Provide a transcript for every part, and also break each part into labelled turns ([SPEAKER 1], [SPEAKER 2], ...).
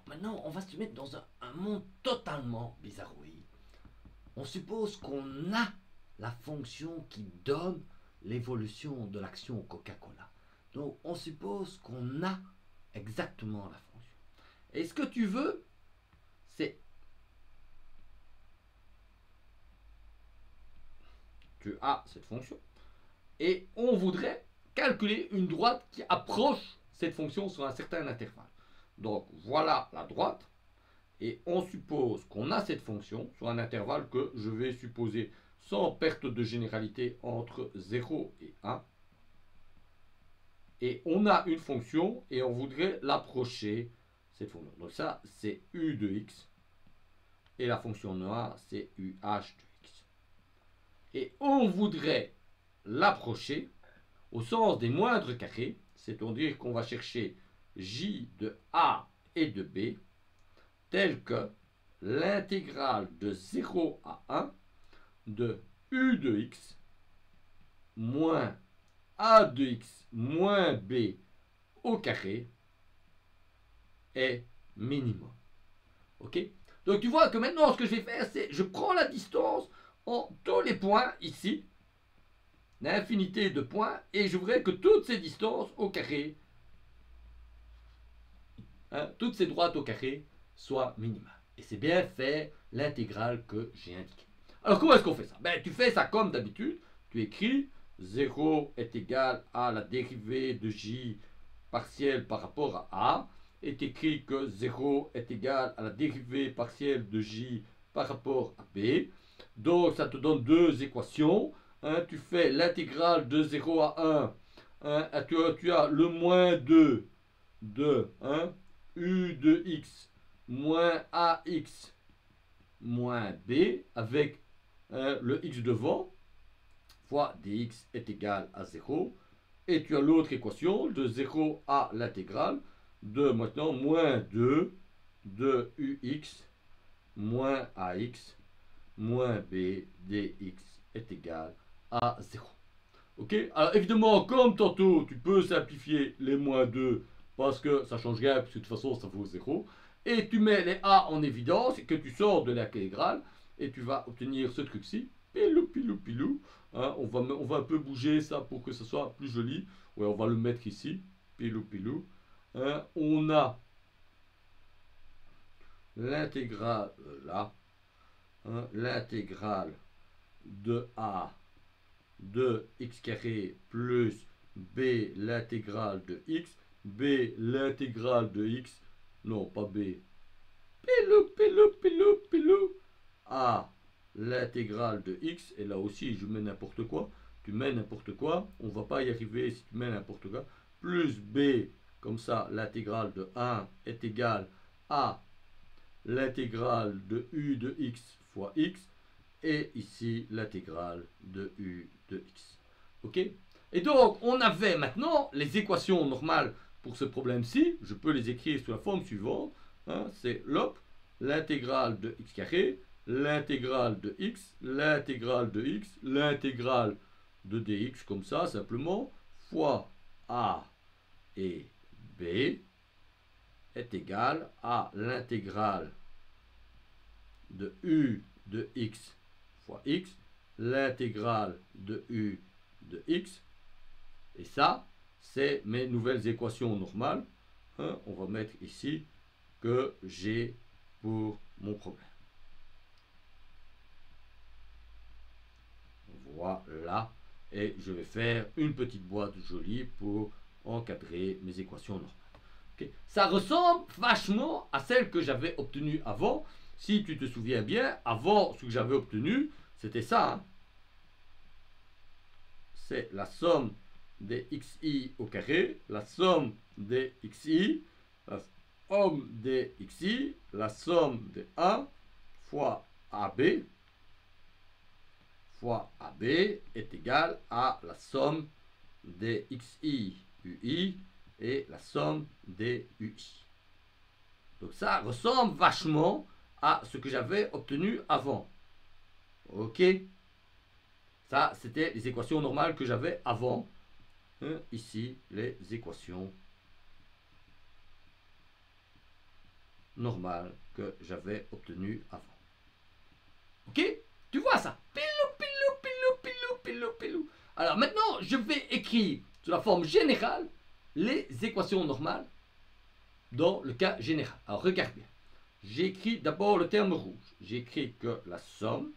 [SPEAKER 1] maintenant, on va se mettre dans un monde totalement bizarroïde. On suppose qu'on a la fonction qui donne l'évolution de l'action Coca-Cola. Donc, on suppose qu'on a exactement la fonction. Et ce que tu veux, c'est... Tu as cette fonction. Et on voudrait calculer une droite qui approche cette fonction sur un certain intervalle. Donc, voilà la droite. Et on suppose qu'on a cette fonction sur un intervalle que je vais supposer sans perte de généralité entre 0 et 1. Et on a une fonction et on voudrait l'approcher, cette fonction. Donc ça, c'est u de x. Et la fonction noire, c'est uh de x. Et on voudrait l'approcher au sens des moindres carrés, c'est-à-dire qu'on va chercher j de a et de b, tel que l'intégrale de 0 à 1 de u de x moins a de x moins b au carré est minimum. Ok? Donc tu vois que maintenant ce que je vais faire, c'est je prends la distance en tous les points ici, l'infinité de points, et je voudrais que toutes ces distances au carré, toutes ces droites au carré, soient minimales. Et c'est bien fait l'intégrale que j'ai indiquée. Alors comment est-ce qu'on fait ça? Ben, tu fais ça comme d'habitude, tu écris 0 est égal à la dérivée de j partielle par rapport à a, et tu écris que 0 est égal à la dérivée partielle de j par rapport à b. Donc ça te donne deux équations. Tu fais l'intégrale de 0 à 1, tu as le moins 2 de u de x moins ax moins b avec le x devant fois dx est égal à 0. Et tu as l'autre équation de 0 à l'intégrale de maintenant moins 2 de ux moins ax moins b dx est égal à 0. Ok? Alors évidemment, comme tantôt, tu peux simplifier les moins 2 parce que ça change rien, puisque de toute façon ça vaut 0. Et tu mets les a en évidence et que tu sors de l'intégrale et tu vas obtenir ce truc-ci. Pilou, pilou, pilou. On va un peu bouger ça pour que ce soit plus joli. Ouais, on va le mettre ici. Pilou, pilou. On a l'intégrale là. L'intégrale de a de x carré plus b l'intégrale de x, b l'intégrale de x, non pas b, pilou, pilou, pilou, pilou, a l'intégrale de x, et là aussi je mets n'importe quoi, tu mets n'importe quoi, on va pas y arriver si tu mets n'importe quoi, plus b, comme ça l'intégrale de 1 est égale à l'intégrale de u de x fois x, et ici l'intégrale de u de x. Ok? Et donc, on avait maintenant les équations normales pour ce problème-ci. Je peux les écrire sous la forme suivante. C'est l'op, l'intégrale de x carré, l'intégrale de x, l'intégrale de x, l'intégrale de dx, comme ça, simplement, fois a et b est égal à l'intégrale de u de x fois x, l'intégrale de u de x, et ça, c'est mes nouvelles équations normales. On va mettre ici que j'ai pour mon problème. Voilà, et je vais faire une petite boîte jolie pour encadrer mes équations normales. Okay. Ça ressemble vachement à celle que j'avais obtenue avant. Si tu te souviens bien, avant, ce que j'avais obtenu, c'était ça. C'est la somme des xi au carré, la somme des xi, la somme des xi, la somme de 1 fois AB est égale à la somme des xi ui et la somme des ui. Donc ça ressemble vachement à ce que j'avais obtenu avant. Ok? Ça, c'était les équations normales que j'avais avant. Ici, les équations normale que j'avais obtenue avant. Ok? Tu vois ça? Pilou, pilou, pilou, pilou, pilou, pilou. Alors maintenant, je vais écrire sous la forme générale les équations normales dans le cas général. Alors regarde bien. J'écris d'abord le terme rouge. J'écris que la somme,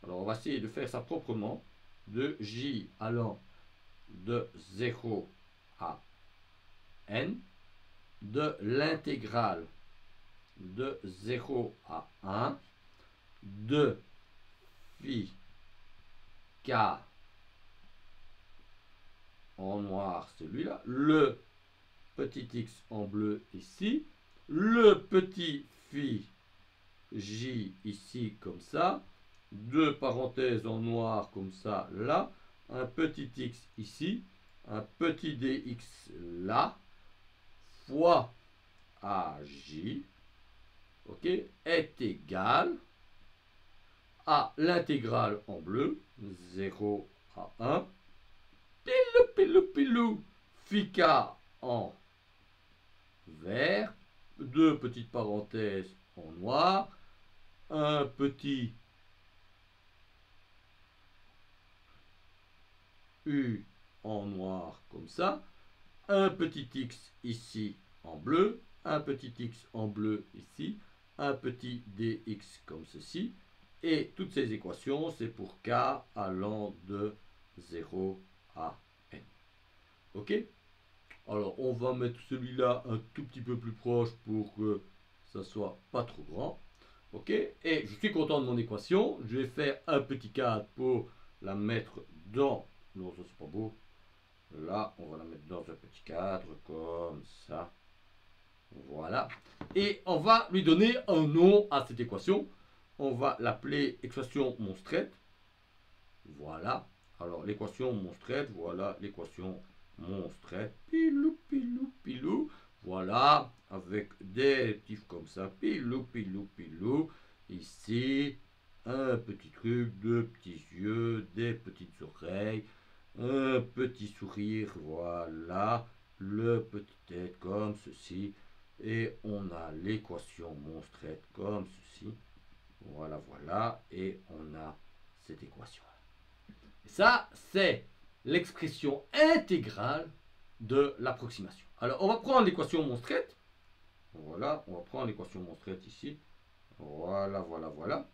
[SPEAKER 1] alors on va essayer de faire ça proprement, de j allant de 0 à n, de l'intégrale de 0 à 1, de phi k en noir celui-là, le petit x en bleu ici, le petit phi j ici comme ça, deux parenthèses en noir comme ça là, un petit x ici, un petit dx là, fois aj, ok, est égal à l'intégrale en bleu, 0 à 1, pilou, pilou, pilou, phi k en vert, deux petites parenthèses en noir, un petit U en noir comme ça, un petit X ici en bleu, un petit X en bleu ici, un petit DX comme ceci, et toutes ces équations, c'est pour K allant de 0 à N. Ok? Alors, on va mettre celui-là un tout petit peu plus proche pour que ça soit pas trop grand. Ok? Et je suis content de mon équation. Je vais faire un petit cadre pour la mettre dans... Non, ça c'est pas beau. Là, on va la mettre dans un petit cadre, comme ça. Voilà. Et on va lui donner un nom à cette équation. On va l'appeler équation monstrette. Voilà. Alors, l'équation monstrette, voilà l'équation monstrette. Pilou, pilou, pilou. Voilà. Avec des tifs comme ça. Pilou, pilou, pilou. Ici, un petit truc, deux petits yeux, des petites oreilles, un petit sourire, voilà, le petit tête comme ceci, et on a l'équation monstrette comme ceci, voilà, voilà, et on a cette équation. Ça, c'est l'expression intégrale de l'approximation. Alors, on va prendre l'équation monstrette, voilà, on va prendre l'équation monstrette ici, voilà, voilà, voilà.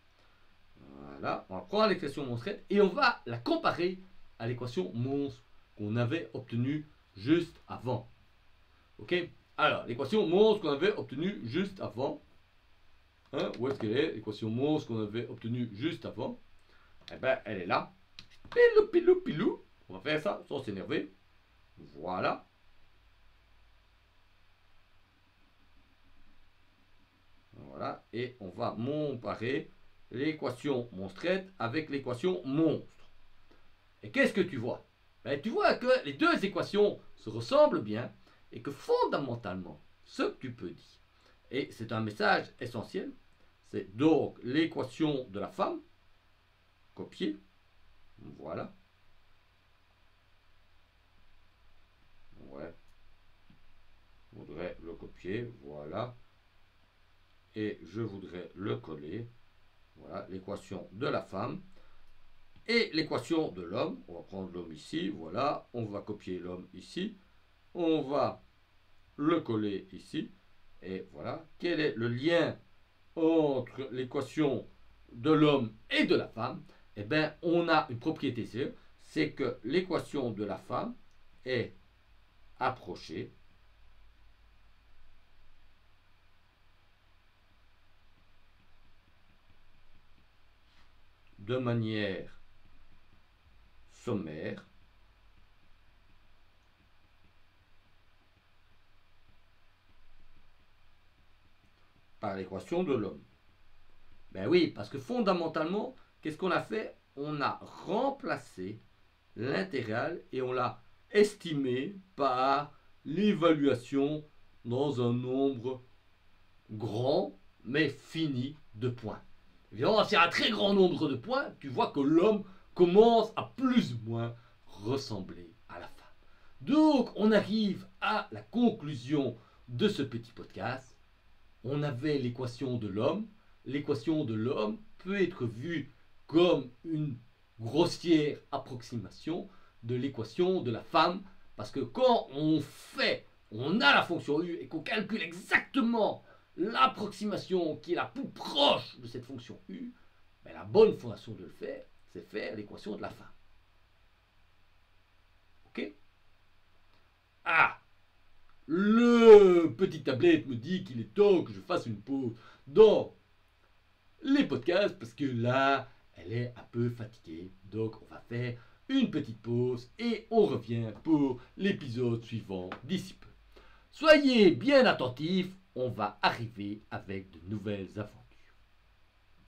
[SPEAKER 1] Voilà, on va prendre l'équation monstrette et on va la comparer à l'équation monstre qu'on avait obtenue juste avant. Ok? Alors, l'équation monstre qu'on avait obtenue juste avant. Hein, où est-ce qu'elle est? L'équation monstre qu'on avait obtenue juste avant. Eh bien, elle est là. Pilou, pilou, pilou. On va faire ça sans s'énerver. Voilà. Voilà. Et on va comparer l'équation monstrette avec l'équation monstre. Et qu'est-ce que tu vois? Ben, tu vois que les deux équations se ressemblent bien et que fondamentalement, ce que tu peux dire, et c'est un message essentiel, c'est donc l'équation de la femme, copier, voilà, ouais, je voudrais le copier, voilà, et je voudrais le coller, voilà, l'équation de la femme, et l'équation de l'homme, on va prendre l'homme ici, voilà, on va copier l'homme ici, on va le coller ici, et voilà. Quel est le lien entre l'équation de l'homme et de la femme? Eh bien, on a une propriété sûre, c'est que l'équation de la femme est approchée de manière sommaire par l'équation de l'homme. Ben oui, parce que fondamentalement, qu'est-ce qu'on a fait? On a remplacé l'intégrale et on l'a estimé par l'évaluation dans un nombre grand mais fini de points. Évidemment, s'il y a un très grand nombre de points, tu vois que l'homme commence à plus ou moins ressembler à la femme. Donc, on arrive à la conclusion de ce petit podcast. on avait l'équation de l'homme. L'équation de l'homme peut être vue comme une grossière approximation de l'équation de la femme, parce que quand on a la fonction u et qu'on calcule exactement l'approximation qui est la plus proche de cette fonction u, ben la bonne façon de le faire, c'est faire l'équation de la femme. Ok? Ah, le petit tablette me dit qu'il est temps que je fasse une pause dans les podcasts parce que là, elle est un peu fatiguée. Donc, on va faire une petite pause et on revient pour l'épisode suivant d'ici peu. Soyez bien attentifs, on va arriver avec de nouvelles aventures.